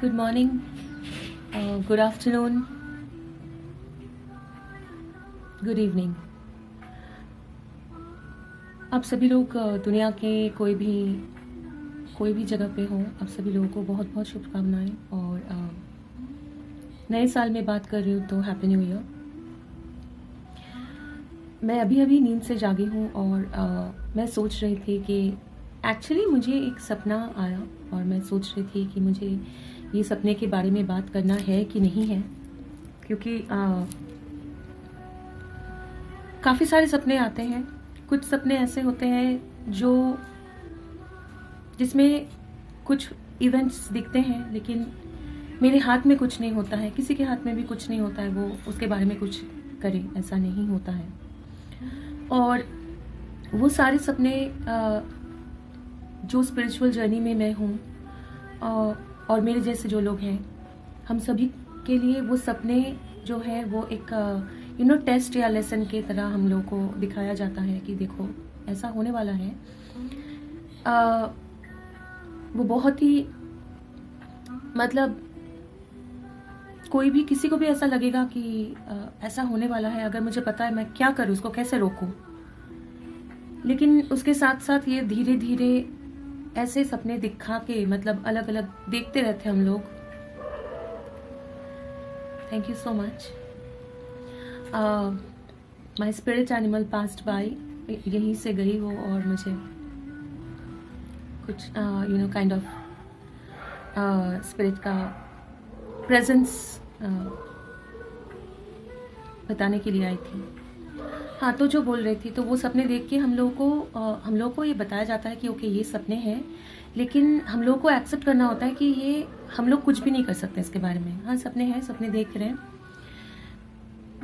Good morning, good afternoon, good evening. आप सभी लोग दुनिया के कोई भी जगह पे हो, आप सभी लोगों को बहुत बहुत शुभकामनाएं। और नए साल में बात कर रही हूँ तो हैप्पी न्यू ईयर। मैं अभी अभी नींद से जागी हूँ और मैं सोच रही थी कि एक्चुअली मुझे एक सपना आया और मैं सोच रही थी कि मुझे ये सपने के बारे में बात करना है कि नहीं है, क्योंकि काफ़ी सारे सपने आते हैं। कुछ सपने ऐसे होते हैं जिसमें कुछ इवेंट्स दिखते हैं, लेकिन मेरे हाथ में कुछ नहीं होता है, किसी के हाथ में भी कुछ नहीं होता है वो उसके बारे में कुछ करे, ऐसा नहीं होता है। और वो सारे सपने जो स्पिरिचुअल जर्नी में मैं हूँ और मेरे जैसे जो लोग हैं, हम सभी के लिए वो सपने जो है वो एक टेस्ट या लेसन के तरह हम लोग को दिखाया जाता है कि देखो ऐसा होने वाला है। वो बहुत ही मतलब कोई भी किसी को भी ऐसा लगेगा कि ऐसा होने वाला है, अगर मुझे पता है मैं क्या करूँ, उसको कैसे रोकूं। लेकिन उसके साथ साथ ये धीरे धीरे ऐसे सपने दिखा के मतलब अलग अलग देखते रहते हम लोग। Thank you so much. My spirit animal past by, यहीं से गई वो और मुझे कुछ काइंड ऑफ स्पिरिट का प्रेजेंस बताने के लिए आई थी। हाँ, तो जो बोल रही थी, तो वो सपने देख के हम लोगों को ये बताया जाता है कि ओके ये सपने हैं, लेकिन हम लोग को एक्सेप्ट करना होता है कि ये हम लोग कुछ भी नहीं कर सकते इसके बारे में। हाँ, सपने हैं, सपने देख रहे हैं,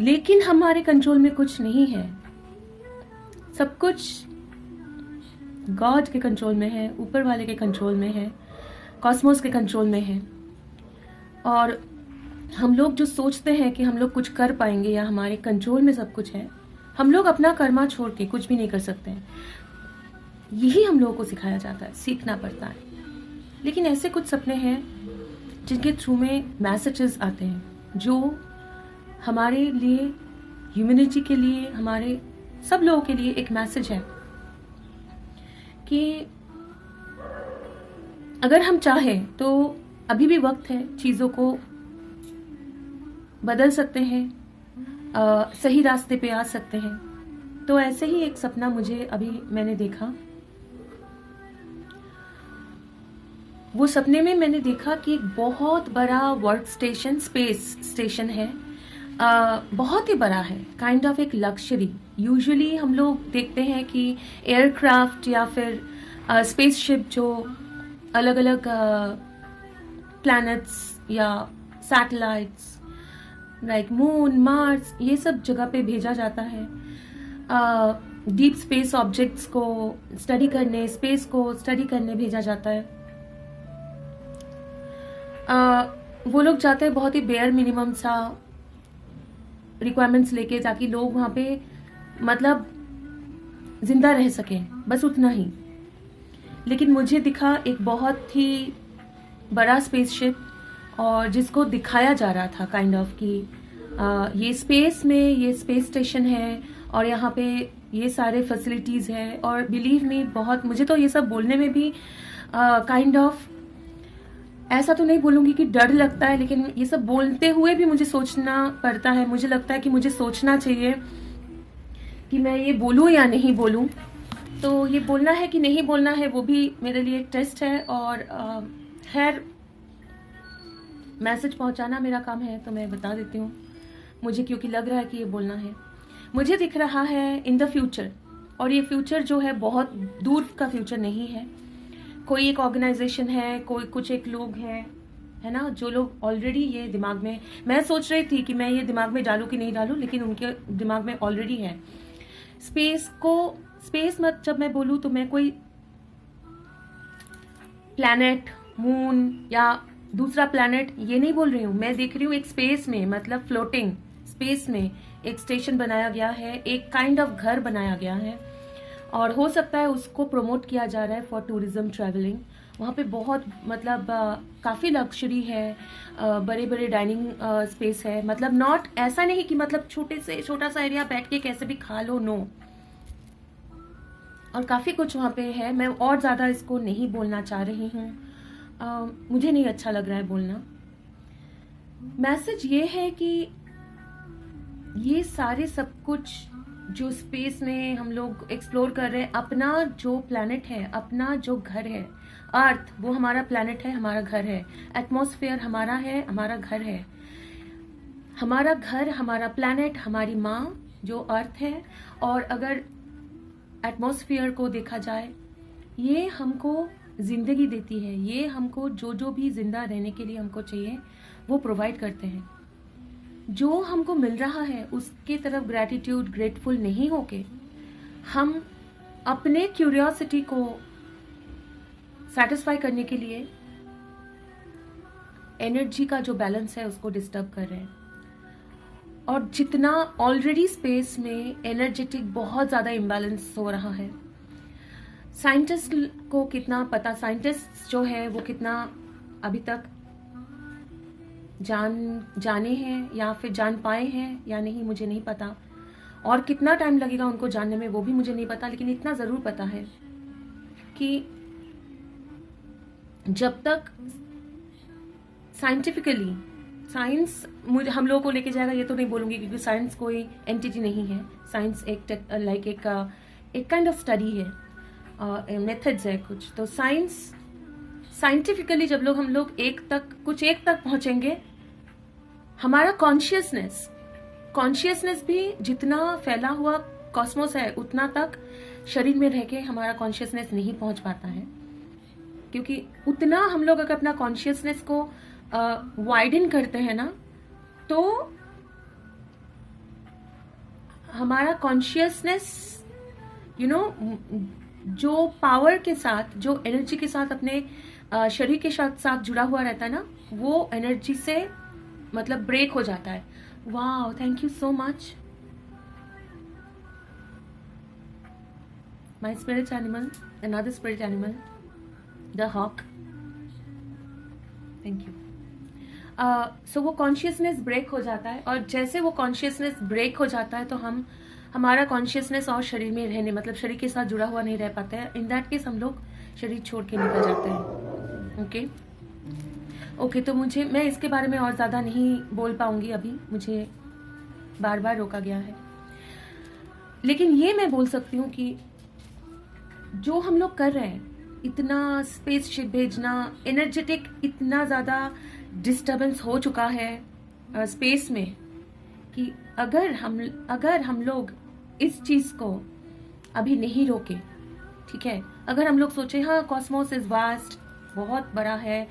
लेकिन हमारे कंट्रोल में कुछ नहीं है। सब कुछ गॉड के कंट्रोल में है, ऊपर वाले के कंट्रोल में है, कॉस्मोस के कंट्रोल में है। और हम लोग जो सोचते हैं कि हम लोग कुछ कर पाएंगे या हमारे कंट्रोल में सब कुछ है, हम लोग अपना कर्मा छोड़ के कुछ भी नहीं कर सकते हैं। यही हम लोगों को सिखाया जाता है, सीखना पड़ता है। लेकिन ऐसे कुछ सपने हैं जिनके थ्रू में मैसेजेस आते हैं, जो हमारे लिए, ह्यूमैनिटी के लिए, हमारे सब लोगों के लिए एक मैसेज है कि अगर हम चाहें तो अभी भी वक्त है, चीज़ों को बदल सकते हैं, सही रास्ते पे आ सकते हैं। तो ऐसे ही एक सपना मुझे अभी मैंने देखा। वो सपने में मैंने देखा कि एक बहुत बड़ा वर्क स्टेशन, स्पेस स्टेशन है, बहुत ही बड़ा है, काइंड ऑफ एक लग्जरी। यूजुअली हम लोग देखते हैं कि एयरक्राफ्ट या फिर स्पेसशिप जो अलग अलग प्लैनेट्स या सैटेलाइट्स लाइक मून, मार्स, ये सब जगह पे भेजा जाता है डीप स्पेस ऑब्जेक्ट्स को स्टडी करने, स्पेस को स्टडी करने भेजा जाता है। वो लोग जाते हैं बहुत ही बेयर मिनिमम सा रिक्वायरमेंट्स लेके, ताकि लोग वहाँ पे मतलब जिंदा रह सकें, बस उतना ही। लेकिन मुझे दिखा एक बहुत ही बड़ा स्पेसशिप, और जिसको दिखाया जा रहा था काइंड ऑफ कि ये स्पेस में ये स्पेस स्टेशन है और यहाँ पे ये सारे फैसिलिटीज़ है। और बिलीव मी, बहुत मुझे तो ये सब बोलने में भी काइंड ऑफ ऐसा तो नहीं बोलूँगी कि डर लगता है, लेकिन ये सब बोलते हुए भी मुझे सोचना पड़ता है। मुझे लगता है कि मुझे सोचना चाहिए कि मैं ये बोलूँ या नहीं बोलूँ। तो ये बोलना है कि नहीं बोलना है, वो भी मेरे लिए एक टेस्ट है। और खैर, मैसेज पहुंचाना मेरा काम है, तो मैं बता देती हूँ मुझे, क्योंकि लग रहा है कि ये बोलना है। मुझे दिख रहा है इन द फ्यूचर, और ये फ्यूचर जो है बहुत दूर का फ्यूचर नहीं है। कोई एक ऑर्गेनाइजेशन है, कोई कुछ एक लोग हैं, है ना, जो लोग ऑलरेडी ये दिमाग में, मैं सोच रही थी कि मैं ये दिमाग में डालूं कि नहीं डालूं, लेकिन उनके दिमाग में ऑलरेडी है। स्पेस मत जब मैं बोलूं तो मैं कोई प्लैनेट, मून या दूसरा प्लैनेट ये नहीं बोल रही हूँ। मैं देख रही हूँ एक स्पेस में, मतलब फ्लोटिंग स्पेस में एक स्टेशन बनाया गया है, एक काइंड ऑफ घर बनाया गया है। और हो सकता है उसको प्रमोट किया जा रहा है फॉर टूरिज्म ट्रैवलिंग। वहाँ पे बहुत मतलब काफ़ी लग्जरी है, बड़े बड़े डाइनिंग स्पेस है, मतलब नॉट ऐसा नहीं कि मतलब छोटा सा एरिया बैठ के कैसे भी खा लो, नो। और काफ़ी कुछ वहाँ पे है। मैं और ज़्यादा इसको नहीं बोलना चाह रही हूँ, मुझे नहीं अच्छा लग रहा है बोलना। मैसेज ये है कि ये सारे सब कुछ जो स्पेस में हम लोग एक्सप्लोर कर रहे हैं, अपना जो प्लैनेट है, अपना जो घर है, अर्थ वो हमारा प्लैनेट है, हमारा घर है। एटमॉस्फेयर हमारा है, हमारा घर है। हमारा घर, हमारा प्लैनेट, हमारी माँ जो अर्थ है। और अगर एटमॉस्फेयर को देखा जाए, ये हमको जिंदगी देती है, ये हमको जो भी जिंदा रहने के लिए हमको चाहिए वो प्रोवाइड करते हैं। जो हमको मिल रहा है उसके तरफ ग्रैटिट्यूड, ग्रेटफुल नहीं होके हम अपने क्यूरियोसिटी को सेटिस्फाई करने के लिए एनर्जी का जो बैलेंस है उसको डिस्टर्ब कर रहे हैं। और जितना ऑलरेडी स्पेस में एनर्जेटिक बहुत ज़्यादा इम्बैलेंस हो रहा है, साइंटिस्ट को कितना पता, साइंटिस्ट जो है वो कितना अभी तक जाने हैं या फिर जान पाए हैं या नहीं, मुझे नहीं पता। और कितना टाइम लगेगा उनको जानने में वो भी मुझे नहीं पता। लेकिन इतना ज़रूर पता है कि जब तक साइंटिफिकली साइंस मुझे हम लोगों को लेके जाएगा, ये तो नहीं बोलूंगी क्योंकि साइंस कोई एंटिटी नहीं है। साइंस एक काइंड ऑफ स्टडी है, मेथड्स है कुछ। तो साइंटिफिकली जब हम लोग एक तक पहुंचेंगे, हमारा कॉन्शियसनेस भी जितना फैला हुआ कॉस्मोस है उतना तक शरीर में रह के हमारा कॉन्शियसनेस नहीं पहुंच पाता है। क्योंकि उतना हम लोग अगर अपना कॉन्शियसनेस को वाइडन करते हैं ना, तो हमारा कॉन्शियसनेस जो पावर के साथ, जो एनर्जी के साथ अपने शरीर के साथ जुड़ा हुआ रहता है ना, वो एनर्जी से मतलब ब्रेक हो जाता है। वाह, thank you so much my spirit animal, another spirit animal, the hawk, thank you. So वो कॉन्शियसनेस ब्रेक हो जाता है, और जैसे वो कॉन्शियसनेस ब्रेक हो जाता है तो हमारा कॉन्शियसनेस और शरीर में रहने, मतलब शरीर के साथ जुड़ा हुआ नहीं रह पाता है। इन दैट केस हम लोग शरीर छोड़ के निकल जाते हैं। ओके, तो मैं इसके बारे में और ज़्यादा नहीं बोल पाऊंगी अभी, मुझे बार बार रोका गया है। लेकिन ये मैं बोल सकती हूँ कि जो हम लोग कर रहे हैं, इतना स्पेसशिप भेजना, एनर्जेटिक इतना ज़्यादा डिस्टर्बेंस हो चुका है स्पेस में कि अगर हम लोग इस चीज़ को अभी नहीं रोके, ठीक है, अगर हम लोग सोचे हाँ कॉस्मोस इज वास्ट, बहुत बड़ा है,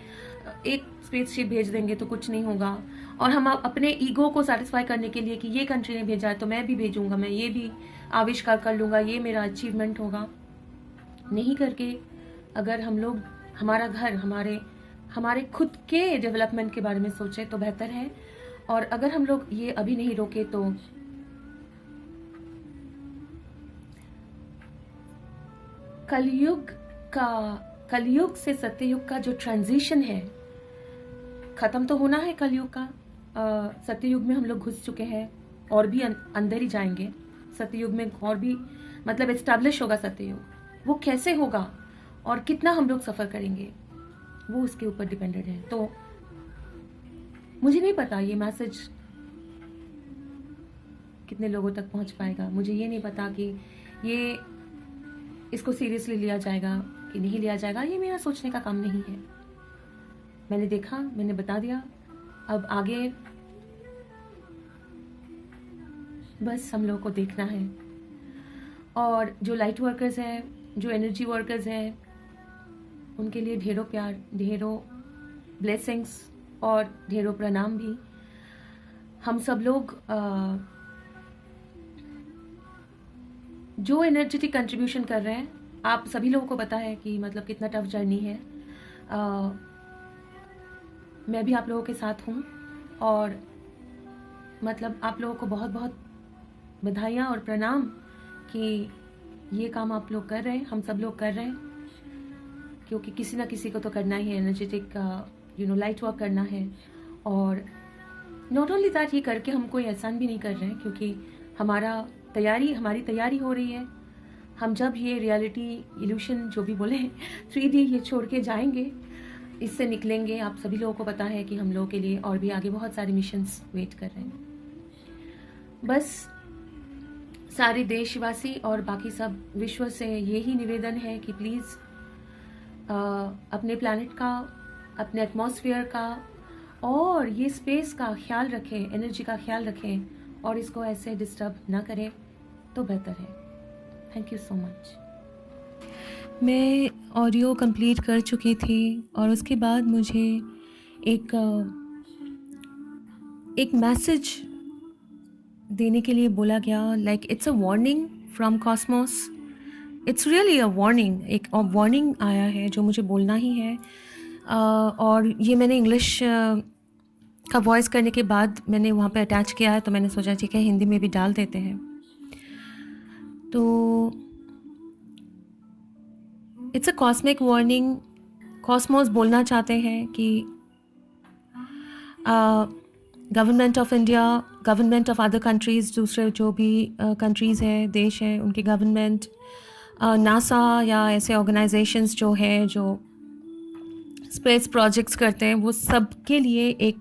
एक स्पेसशिप भेज देंगे तो कुछ नहीं होगा, और हम अपने ईगो को सेटिस्फाई करने के लिए कि ये कंट्री ने भेजा है तो मैं भी भेजूंगा, मैं ये भी आविष्कार कर लूँगा, ये मेरा अचीवमेंट होगा, नहीं करके अगर हम लोग हमारा घर, हमारे खुद के डेवलपमेंट के बारे में सोचे तो बेहतर है। और अगर हम लोग ये अभी नहीं रोके तो कलयुग से सत्ययुग का जो ट्रांजिशन है खत्म तो होना है। कलयुग का सत्ययुग में हम लोग घुस चुके हैं और भी अंदर ही जाएंगे। सत्ययुग में और भी मतलब एस्टैब्लिश होगा सत्ययुग, वो कैसे होगा और कितना हम लोग सफर करेंगे वो उसके ऊपर डिपेंडेड है। तो मुझे नहीं पता ये मैसेज कितने लोगों तक पहुंच पाएगा, मुझे ये नहीं पता कि ये इसको सीरियसली लिया जाएगा कि नहीं लिया जाएगा, ये मेरा सोचने का काम नहीं है। मैंने देखा, मैंने बता दिया, अब आगे बस हम लोगों को देखना है। और जो लाइट वर्कर्स हैं, जो एनर्जी वर्कर्स हैं, उनके लिए ढेरों प्यार, ढेरों ब्लेसिंग्स और ढेरों प्रणाम भी। हम सब लोग जो एनर्जेटिक कंट्रीब्यूशन कर रहे हैं, आप सभी लोगों को पता है कि मतलब कितना टफ जर्नी है। मैं भी आप लोगों के साथ हूँ और मतलब आप लोगों को बहुत बहुत बधाइयाँ और प्रणाम कि ये काम आप लोग कर रहे हैं, हम सब लोग कर रहे हैं, क्योंकि किसी ना किसी को तो करना ही है, एनर्जेटिक लाइट वर्क करना है। और नॉट ओनली दैट, ये करके हम कोई एहसान भी नहीं कर रहे हैं, क्योंकि हमारी तैयारी हो रही है। हम जब ये रियलिटी इल्यूशन जो भी बोले 3D ये छोड़ के जाएंगे, इससे निकलेंगे, आप सभी लोगों को पता है कि हम लोगों के लिए और भी आगे बहुत सारे मिशंस वेट कर रहे हैं। बस सारे देशवासी और बाकी सब विश्व से यही निवेदन है कि प्लीज़ अपने प्लैनेट का, अपने एटमॉस्फेयर का और ये स्पेस का ख्याल रखें, एनर्जी का ख्याल रखें और इसको ऐसे डिस्टर्ब ना करें तो बेहतर है। Thank you so much. मैं ऑडियो कंप्लीट कर चुकी थी और उसके बाद मुझे एक मैसेज देने के लिए बोला गया, like it's a warning from Cosmos. It's really a warning, एक वार्निंग आया है जो मुझे बोलना ही है। और ये मैंने इंग्लिश का वॉइस करने के बाद मैंने वहाँ पे अटैच किया है, तो मैंने सोचा ठीक है हिंदी में भी डाल देते हैं। तो it's a cosmic warning. Cosmos बोलना चाहते हैं कि government of India, government of other countries, दूसरे जो भी कंट्रीज़ हैं, देश हैं, उनके गवर्नमेंट, नासा या ऐसे ऑर्गेनाइजेशंस जो हैं जो स्पेस प्रोजेक्ट्स करते हैं, वो सब के लिए एक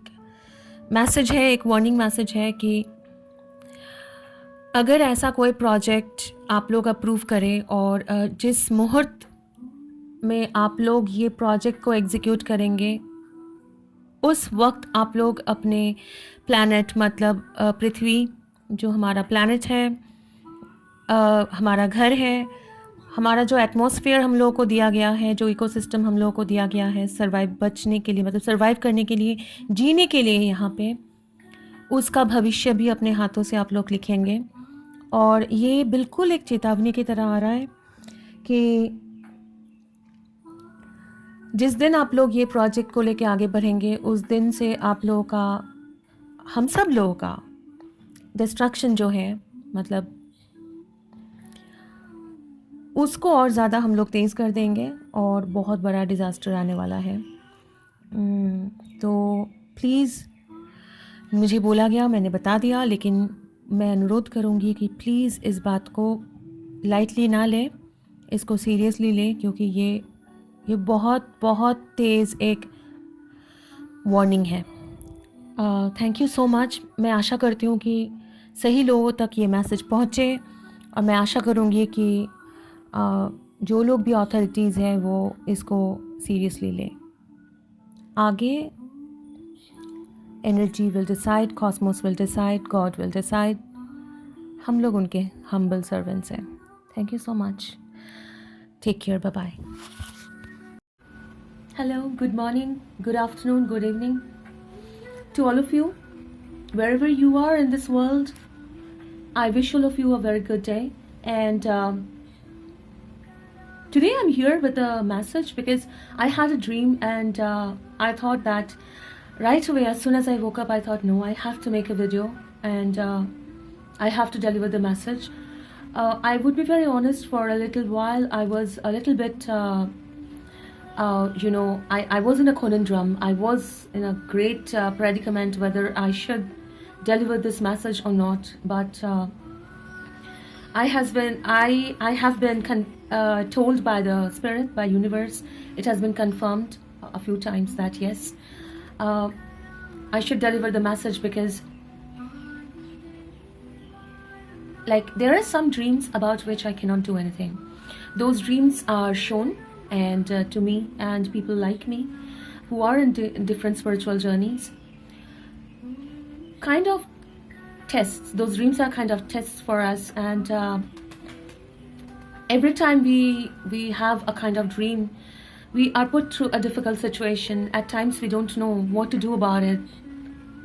मैसेज है, एक वार्निंग मैसेज है कि अगर ऐसा कोई प्रोजेक्ट आप लोग अप्रूव करें और जिस मुहूर्त में आप लोग ये प्रोजेक्ट को एग्जीक्यूट करेंगे, उस वक्त आप लोग अपने प्लैनेट, मतलब पृथ्वी जो हमारा प्लैनेट है, हमारा घर है, हमारा जो एटमॉस्फेयर हम लोगों को दिया गया है, जो इकोसिस्टम हम लोगों को दिया गया है बचने के लिए, मतलब सर्वाइव करने के लिए, जीने के लिए यहाँ पे, उसका भविष्य भी अपने हाथों से आप लोग लिखेंगे। और ये बिल्कुल एक चेतावनी की तरह आ रहा है कि जिस दिन आप लोग ये प्रोजेक्ट को लेके आगे बढ़ेंगे, उस दिन से आप लोगों का, हम सब लोगों का डिस्ट्रक्शन जो है, मतलब उसको और ज़्यादा हम लोग तेज़ कर देंगे और बहुत बड़ा डिज़ास्टर आने वाला है। तो प्लीज़, मुझे बोला गया, मैंने बता दिया, लेकिन मैं अनुरोध करूँगी कि प्लीज़ इस बात को लाइटली ना लें, इसको सीरियसली लें, क्योंकि ये बहुत बहुत तेज़ एक वार्निंग है। Thank you so much. मैं आशा करती हूँ कि सही लोगों तक ये मैसेज पहुँचे और मैं आशा करूँगी कि जो लोग भी अथॉरिटीज़ हैं वो इसको सीरियसली लें। आगे energy will decide, cosmos will decide, God will decide. हम लोग उनके हम्बल सर्वेंट्स हैं। Thank you so much. Take care, bye bye. Hello, good morning, good afternoon, good evening to all of you, wherever you are in this world. I wish all of you a very good day, and today I'm here with a message because I had a dream, and I thought that right away, as soon as I woke up, I thought, no, I have to make a video, and I have to deliver the message. I would be very honest, for a little while I was a little bit I was in a conundrum. I was in a great predicament whether I should deliver this message or not. But I have been told by the spirit, by universe. It has been confirmed a few times that yes, I should deliver the message, because like there are some dreams about which I cannot do anything. Those dreams are shown and to me and people like me who are in different spiritual journeys, kind of tests. Those dreams are kind of tests for us, and every time we have a kind of dream, we are put through a difficult situation. At times we don't know what to do about it.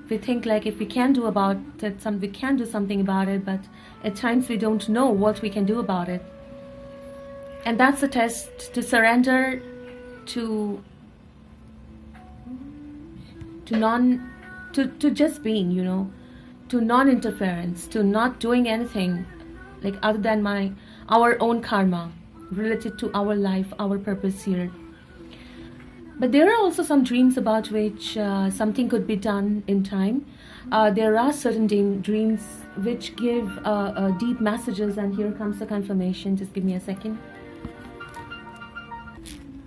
We think like if we can do about it, we can do something about it, but at times we don't know what we can do about it. And that's the test, to surrender to just being, to non-interference, to not doing anything like other than my our own karma related to our life, our purpose here. But there are also some dreams about which something could be done in time. There are certain dreams which give deep messages, and here comes the confirmation. Just give me a second.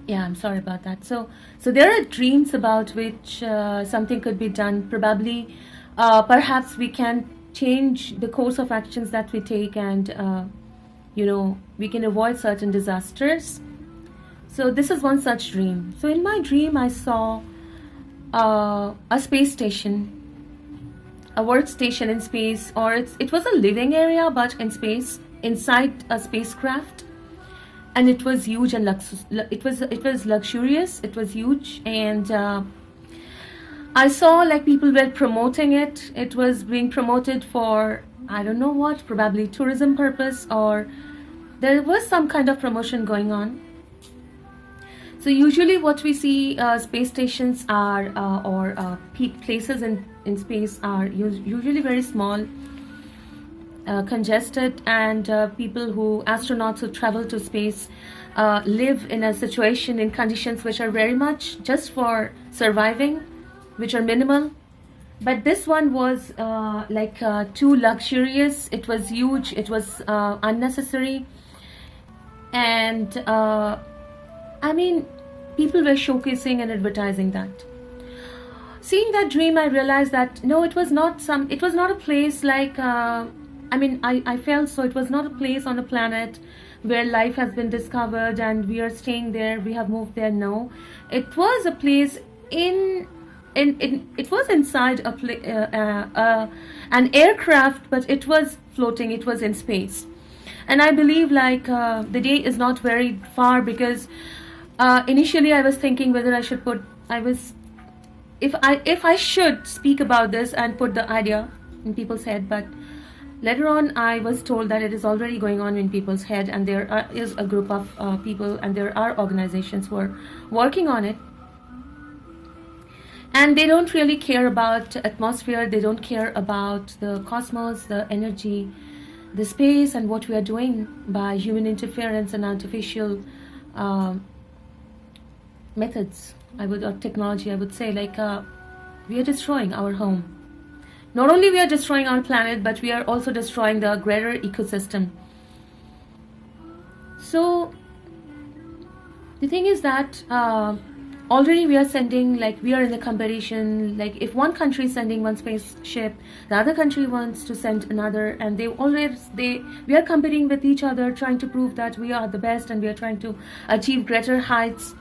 Yeah, I'm sorry about that. So there are dreams about which something could be done. Probably, perhaps we can change the course of actions that we take, and we can avoid certain disasters. So this is one such dream. So in my dream, I saw a space station, a workstation in space, or it was a living area, but in space, inside a spacecraft. And it was huge and it was luxurious. It was huge, and I saw like people were promoting it. It was being promoted for I don't know what, probably tourism purpose, or there was some kind of promotion going on. So usually, what we see space stations are or places in space are usually very small. Congested, and astronauts who travel to space live in a situation, in conditions which are very much just for surviving, which are minimal. But this one was too luxurious. It was huge, it was unnecessary, and people were showcasing and advertising that. Seeing that dream, I realized that no, it was not a place like I felt so it was not a place on a planet where life has been discovered and we are staying there, we have moved there. No, it was a place it was inside an aircraft, but it was floating, it was in space. And I believe the day is not very far, because initially I was thinking whether I should if I should speak about this and put the idea in people's head. But later on, I was told that it is already going on in people's head, and there is a group of people, and there are organizations who are working on it. And they don't really care about atmosphere, they don't care about the cosmos, the energy, the space, and what we are doing by human interference and artificial methods, or technology, I would say. We are destroying our home. Not only we are destroying our planet, but we are also destroying the greater ecosystem. So the thing is that already we are sending, we are in the competition. If one country is sending one spaceship, the other country wants to send another, and we are competing with each other, trying to prove that we are the best and we are trying to achieve greater heights.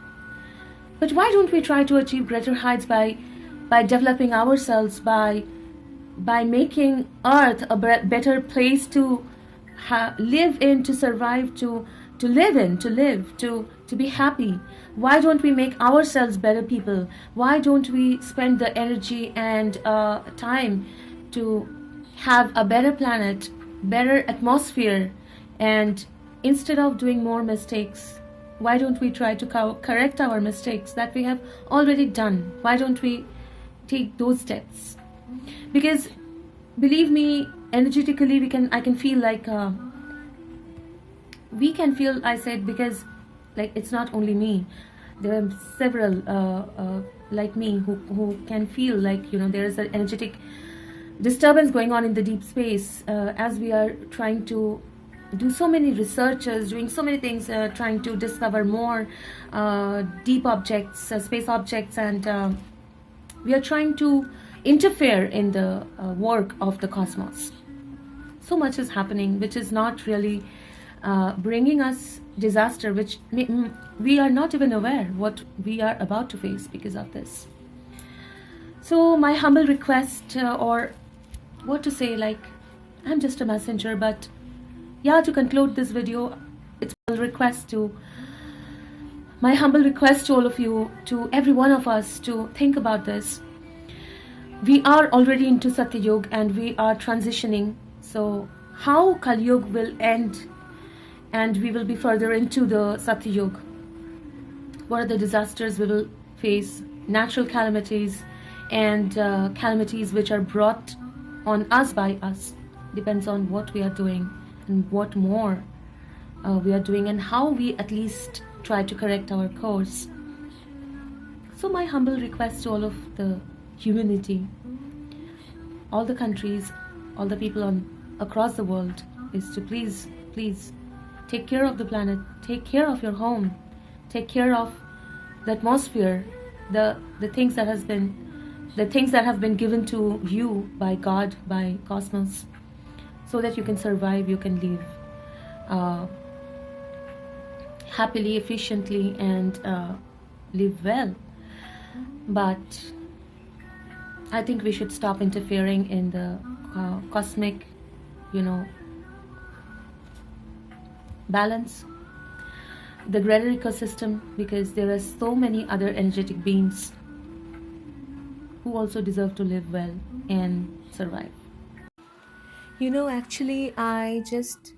But why don't we try to achieve greater heights by developing ourselves, by making Earth a better place to live in, to survive, to live in, to live, to be happy? Why don't we make ourselves better people? Why don't we spend the energy and time to have a better planet, better atmosphere? And instead of doing more mistakes, why don't we try to correct our mistakes that we have already done? Why don't we take those steps? Because believe me, energetically I can feel we can feel, I said, because it's not only me, there are several like me who can feel there is an energetic disturbance going on in the deep space, as we are trying to do so many researches, doing so many things, trying to discover more deep objects, space objects, and we are trying to interfere in the work of the cosmos. So much is happening which is not really bringing us disaster, which we are not even aware what we are about to face because of this. So my humble request, or what to say, I'm just a messenger, but yeah, to conclude this video, it's my humble request to all of you, to every one of us, to think about this. We are already into Satya Yuga and we are transitioning. So how Kali Yuga will end and we will be further into the Satya Yuga? What are the disasters we will face? Natural calamities and calamities which are brought on us by us. Depends on what we are doing and what more we are doing and how we at least try to correct our course. So my humble request to all of the humanity, all the countries, all the people across the world is to please, please take care of the planet, take care of your home, take care of the atmosphere, the things that have been given to you by God, by cosmos, so that you can survive, you can live uh, happily, efficiently, and live well. But I think we should stop interfering in the cosmic, balance, the greater ecosystem, because there are so many other energetic beings who also deserve to live well and survive. Actually, I just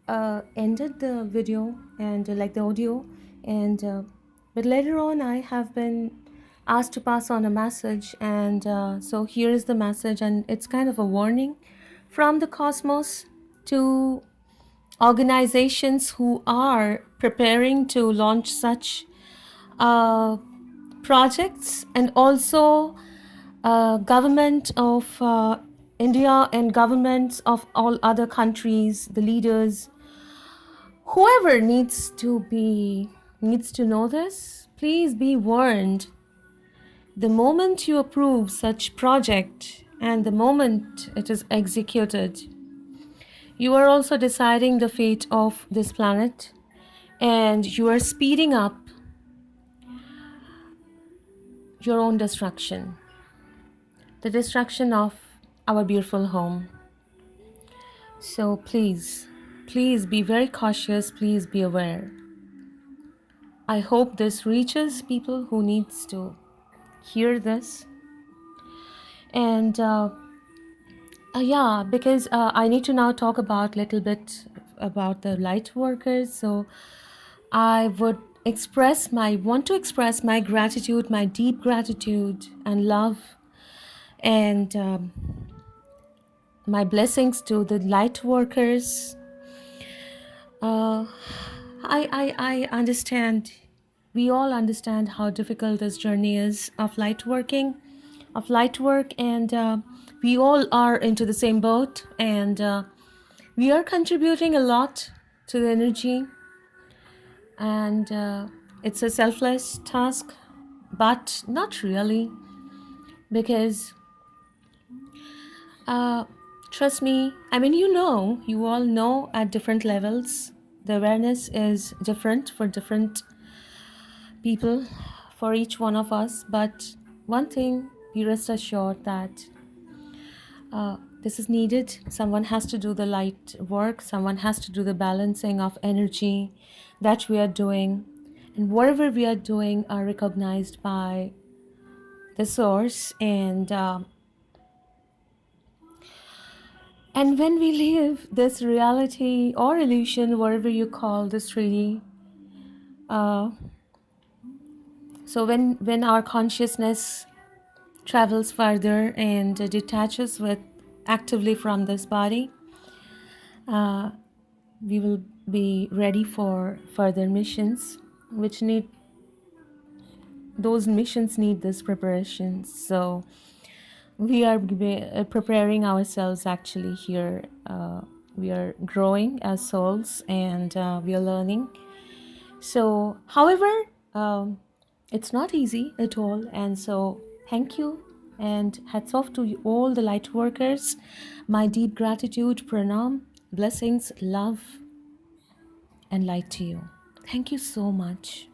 ended the video and like the audio, and but later on, I have been asked to pass on a message, and so here is the message, and it's kind of a warning from the cosmos to organizations who are preparing to launch such uh, projects, and also government of India and governments of all other countries, the leaders, whoever needs to know this. Please be warned. The moment you approve such project and the moment it is executed, you are also deciding the fate of this planet, and you are speeding up your own destruction, the destruction of our beautiful home. So please, please be very cautious, please be aware. I hope this reaches people who needs to hear this. And yeah, because I need to now talk about little bit about the light workers. So I would want to express my gratitude, my deep gratitude and love, and my blessings to the light workers. uh, I understand, we all understand how difficult this journey is of light work, and we all are into the same boat, and we are contributing a lot to the energy, and it's a selfless task, but not really, because trust me, I mean, you all know at different levels, the awareness is different for different people, for each one of us. But one thing, be rest assured that this is needed. Someone has to do the light work, someone has to do the balancing of energy that we are doing. And whatever we are doing are recognized by the source. And when we leave this reality or illusion, whatever you call this 3D, so when our consciousness travels further and detaches actively from this body, we will be ready for further missions, those missions need this preparation. So we are preparing ourselves actually here. We are growing as souls, and we are learning. So, however, it's not easy at all. And so, thank you, and hats off to all the light workers. My deep gratitude, pranam, blessings, love, and light to you. Thank you so much.